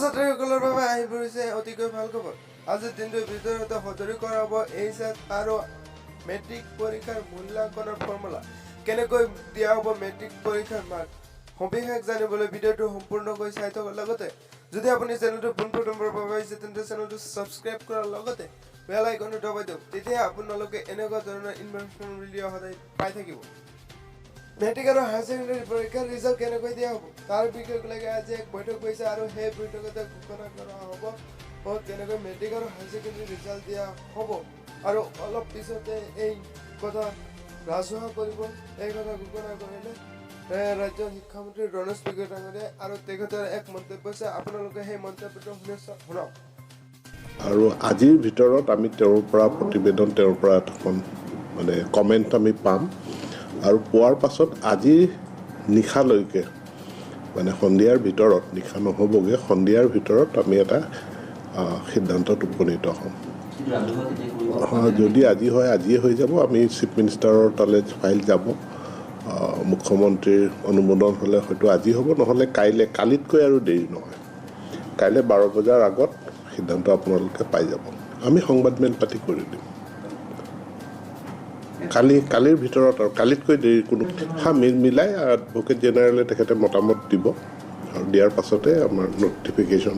ছাত্ৰ-ছাত্ৰীসকলৰ বাবে আহি পৰিছে অতিকৈ ভাল খবৰ। আজিৰ দিনটোৰ ভিতৰতে সদৰি কৰা হ'ব এইচএছ আৰু মেট্ৰিক পৰীক্ষাৰ মূল্যাংকনৰ ফৰ্মুলা। কেনেকৈ দিয়া হ'ব মেট্ৰিক পৰীক্ষাৰ মাৰ্ক সবিশেষ জানিবলৈ ভিডিঅ'টো সম্পূৰ্ণকৈ চাই থকাৰ লগতে যদি আপুনি চেনেলটো পোনপ্ৰথমবাৰ বাবে আহিছে তেন্তে চেনেলটো ছাবস্ক্ৰাইব কৰাৰ লগতে বেল আইকনটো দবাই দিয়ক। তেতিয়া আপোনালোকে এনেকুৱা ধৰণৰ ইনফৰমেশ্যন ভিডিঅ' সদায় পাই থাকিব। মেট্ৰিক আৰু হায়াৰ ছেকেণ্ডাৰী পৰীক্ষাৰ ৰিজাল্ট কেনেকৈ দিয়া হ'ব তাৰ বিষয়লৈকে আজি এক বৈঠক হৈছে আৰু সেই বৈঠকতে ঘোষণা কৰা হ'ব কেনেকৈ মেট্ৰিক আৰু হায়াৰ ছেকেণ্ডাৰী ৰিজাল্ট দিয়া হ'ব আৰু অলপ পিছতে এই কথা ৰাজহুৱা কৰিব। এই কথা ঘোষণা কৰিলে ৰাজ্যৰ শিক্ষামন্ত্ৰী ৰমেশ পেগু ডাঙৰীয়াই আৰু তেখেতৰ এক মন্তব্য আছে। আপোনালোকে সেই মন্তব্যটো শুনক। আৰু আজিৰ ভিতৰত আমি তেওঁৰ পৰা প্ৰতিবেদন তেওঁৰ পৰা এখন কমেণ্ট আমি পাম আৰু পোৱাৰ পাছত আজি নিশালৈকে সন্ধিয়াৰ ভিতৰত নিশা নহ'বগৈ সন্ধিয়াৰ ভিতৰত আমি এটা সিদ্ধান্তত উপনীত হ'ম। যদি আজি হয় আজিয়ে হৈ যাব। আমি চিফ মিনিষ্টাৰৰ তালৈ ফাইল যাব। মুখ্যমন্ত্ৰীৰ অনুমোদন হ'লে হয়তো আজি হ'ব, নহ'লে কালিতকৈ আৰু দেৰি নহয়। কাইলৈ 12 বজাৰ আগত সিদ্ধান্ত আপোনালোকে পাই যাব। আমি সংবাদমেল পাতি কৰি দিম কালিৰ ভিতৰত আৰু কালিতকৈ দেৰি কোনো মিলাই এডভোকেট জেনেৰেলে তেখেতে মতামত দিব আৰু দিয়াৰ পাছতে আমাৰ নটিফিকেশ্যন